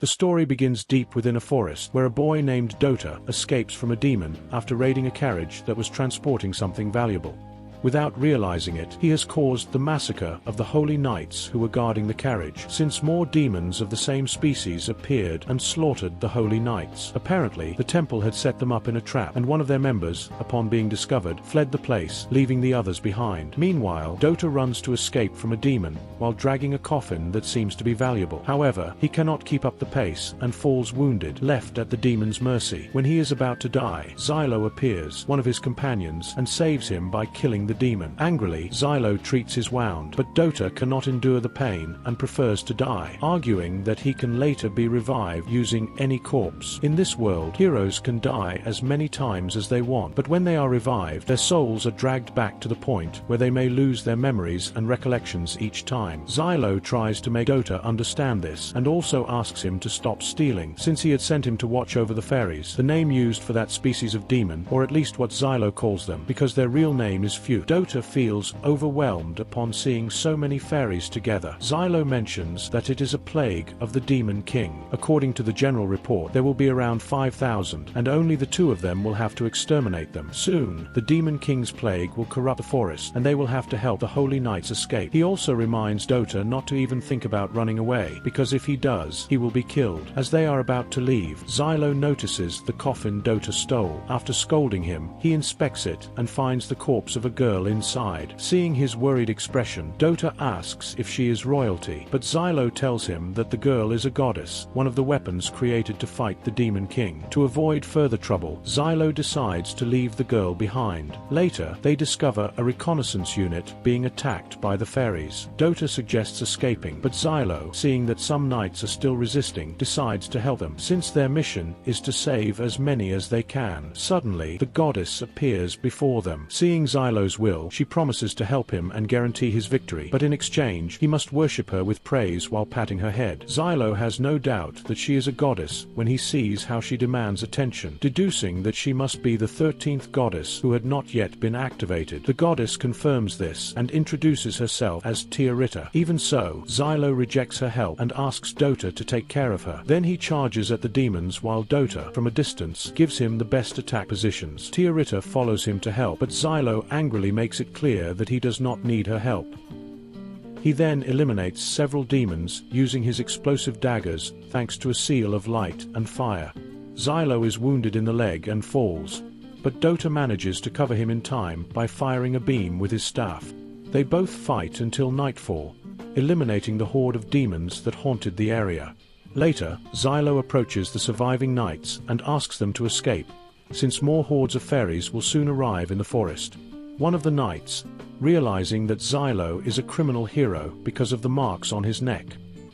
The story begins deep within a forest where a boy named Dota escapes from a demon after raiding a carriage that was transporting something valuable. Without realizing it, he has caused the massacre of the holy knights who were guarding the carriage, since more demons of the same species appeared and slaughtered the holy knights. Apparently, the temple had set them up in a trap, and one of their members, upon being discovered, fled the place, leaving the others behind. Meanwhile, Dota runs to escape from a demon, while dragging a coffin that seems to be valuable. However, he cannot keep up the pace, and falls wounded, left at the demon's mercy. When he is about to die, Xylo appears, one of his companions, and saves him by killing the demon. Angrily, Xylo treats his wound, but Dota cannot endure the pain and prefers to die, arguing that he can later be revived using any corpse. In this world, heroes can die as many times as they want, but when they are revived, their souls are dragged back to the point where they may lose their memories and recollections each time. Xylo tries to make Dota understand this, and also asks him to stop stealing, since he had sent him to watch over the fairies, the name used for that species of demon, or at least what Xylo calls them, because their real name is few. Dota feels overwhelmed upon seeing so many fairies together. Xylo mentions that it is a plague of the Demon King. According to the general report, there will be around 5,000, and only the two of them will have to exterminate them. Soon, the Demon King's plague will corrupt the forest, and they will have to help the Holy Knights escape. He also reminds Dota not to even think about running away, because if he does, he will be killed. As they are about to leave, Xylo notices the coffin Dota stole. After scolding him, he inspects it, and finds the corpse of a girl inside. Seeing his worried expression, Dota asks if she is royalty, but Xylo tells him that the girl is a goddess, one of the weapons created to fight the Demon King. To avoid further trouble, Xylo decides to leave the girl behind. Later, they discover a reconnaissance unit being attacked by the fairies. Dota suggests escaping, but Xylo, seeing that some knights are still resisting, decides to help them, since their mission is to save as many as they can. Suddenly, the goddess appears before them. Seeing Xylo's will, she promises to help him and guarantee his victory, but in exchange, he must worship her with praise while patting her head. Xylo has no doubt that she is a goddess when he sees how she demands attention, deducing that she must be the 13th goddess who had not yet been activated. The goddess confirms this and introduces herself as Tiarita. Even so, Xylo rejects her help and asks Dota to take care of her. Then he charges at the demons while Dota, from a distance, gives him the best attack positions. Tiarita follows him to help, but Xylo angrily makes it clear that he does not need her help. He then eliminates several demons using his explosive daggers thanks to a seal of light and fire. Xylo is wounded in the leg and falls, but Dota manages to cover him in time by firing a beam with his staff. They both fight until nightfall, eliminating the horde of demons that haunted the area. Later, Xylo approaches the surviving knights and asks them to escape, since more hordes of fairies will soon arrive in the forest. One of the knights, realizing that Xylo is a criminal hero because of the marks on his neck,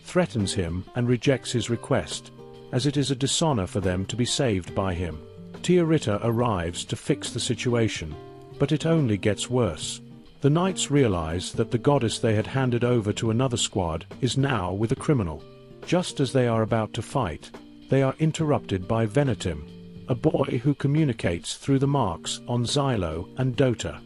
threatens him and rejects his request, as it is a dishonor for them to be saved by him. Tiarita arrives to fix the situation, but it only gets worse. The knights realize that the goddess they had handed over to another squad is now with a criminal. Just as they are about to fight, they are interrupted by Venetim, a boy who communicates through the marks on Xylo and Dota.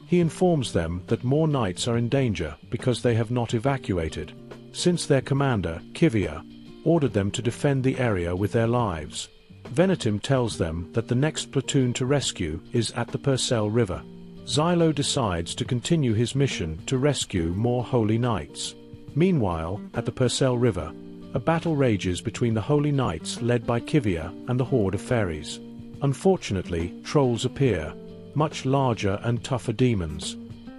He informs them that more knights are in danger because they have not evacuated, since their commander, Kivia, ordered them to defend the area with their lives. Venetim tells them that the next platoon to rescue is at the Purcell River. Xylo decides to continue his mission to rescue more holy knights. Meanwhile, at the Purcell River, a battle rages between the holy knights led by Kivia and the horde of fairies. Unfortunately, trolls appear, much larger and tougher demons.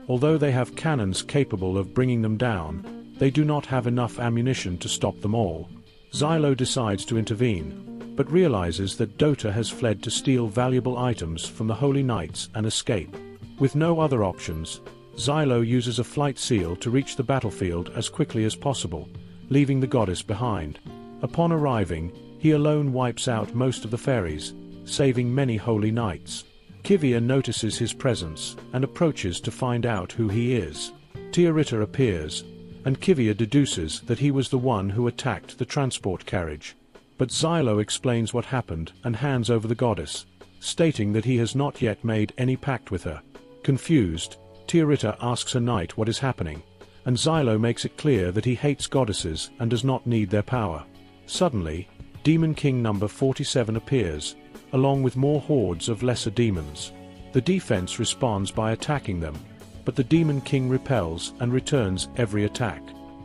Although they have cannons capable of bringing them down, they do not have enough ammunition to stop them all. Xylo decides to intervene, but realizes that Dota has fled to steal valuable items from the holy knights and escape. With no other options, Xylo uses a flight seal to reach the battlefield as quickly as possible, leaving the goddess behind. Upon arriving, he alone wipes out most of the fairies, saving many holy knights. Kivia notices his presence and approaches to find out who he is. Tiarita appears, and Kivia deduces that he was the one who attacked the transport carriage. But Xylo explains what happened and hands over the goddess, stating that he has not yet made any pact with her. Confused, Tiarita asks her knight what is happening, and Xylo makes it clear that he hates goddesses and does not need their power. Suddenly, Demon King number 47 appears, along with more hordes of lesser demons. The defense responds by attacking them, but the Demon King repels and returns every attack.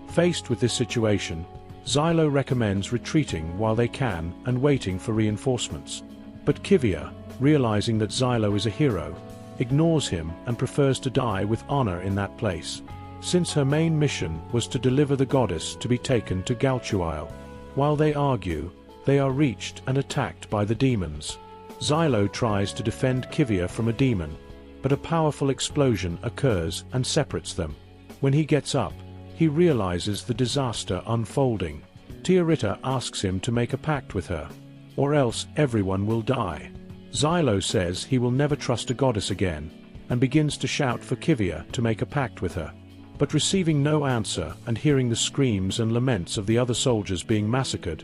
Faced with this situation, Xylo recommends retreating while they can and waiting for reinforcements. But Kivia, realizing that Xylo is a hero, ignores him and prefers to die with honor in that place, since her main mission was to deliver the goddess to be taken to Galchuile. While they argue, they are reached and attacked by the demons. Xylo tries to defend Kivia from a demon, but a powerful explosion occurs and separates them. When he gets up, he realizes the disaster unfolding. Tiarita asks him to make a pact with her, or else everyone will die. Xylo says he will never trust a goddess again, and begins to shout for Kivia to make a pact with her. But receiving no answer and hearing the screams and laments of the other soldiers being massacred,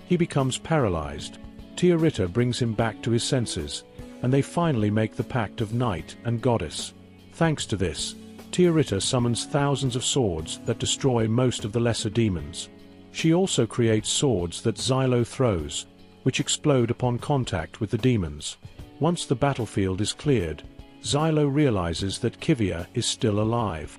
he becomes paralyzed. Tiarita brings him back to his senses, and they finally make the pact of knight and goddess. Thanks to this, Tiarita summons thousands of swords that destroy most of the lesser demons. She also creates swords that Xylo throws, which explode upon contact with the demons. Once the battlefield is cleared, Xylo realizes that Kivia is still alive.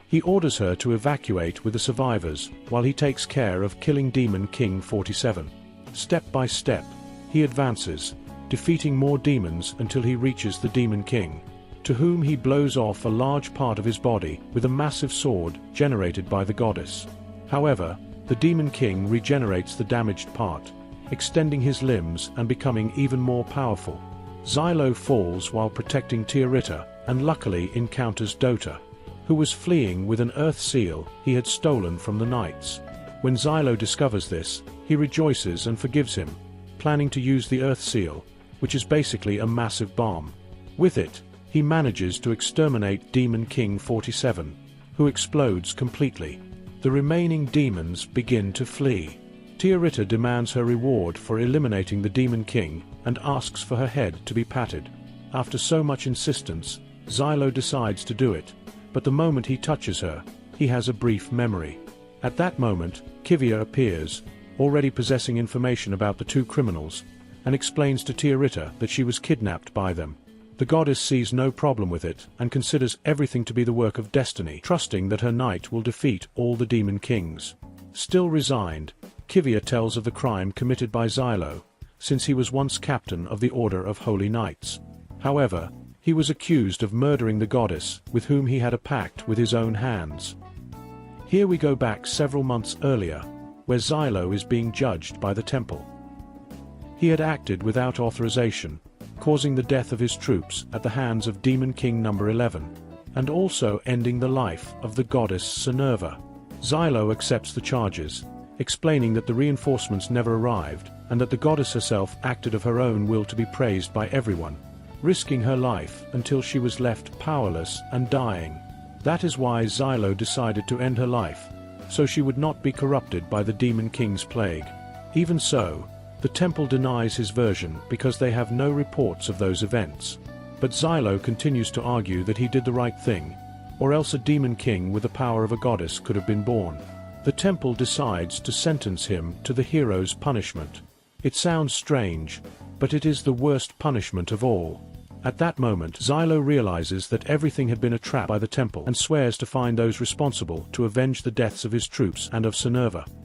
He orders her to evacuate with the survivors while he takes care of killing Demon King 47. Step by step, he advances, defeating more demons until he reaches the Demon King, to whom he blows off a large part of his body with a massive sword generated by the goddess. However, the Demon King regenerates the damaged part, extending his limbs and becoming even more powerful. Xylo falls while protecting Tiarita and luckily encounters Dota, who was fleeing with an earth seal he had stolen from the knights. When Xylo discovers this, he rejoices and forgives him, planning to use the earth seal, which is basically a massive bomb. With it, he manages to exterminate Demon King 47, who explodes completely. The remaining demons begin to flee. Tiarita demands her reward for eliminating the Demon King and asks for her head to be patted. After so much insistence, Xylo decides to do it, but the moment he touches her, he has a brief memory. At that moment, Kivia appears, already possessing information about the two criminals, and explains to Tiarita that she was kidnapped by them. The goddess sees no problem with it and considers everything to be the work of destiny, trusting that her knight will defeat all the demon kings. Still resigned, Kivia tells of the crime committed by Xylo, since he was once captain of the Order of Holy Knights. However, he was accused of murdering the goddess with whom he had a pact with his own hands. Here we go back several months earlier, where Xylo is being judged by the temple. He had acted without authorization, causing the death of his troops at the hands of Demon King number 11, and also ending the life of the goddess Minerva. Xylo accepts the charges, explaining that the reinforcements never arrived, and that the goddess herself acted of her own will to be praised by everyone, risking her life until she was left powerless and dying. That is why Xylo decided to end her life, so she would not be corrupted by the Demon King's plague. Even so, the temple denies his version because they have no reports of those events. But Xylo continues to argue that he did the right thing, or else a Demon King with the power of a goddess could have been born. The temple decides to sentence him to the hero's punishment. It sounds strange, but it is the worst punishment of all. At that moment, Xylo realizes that everything had been a trap by the temple and swears to find those responsible to avenge the deaths of his troops and of Minerva.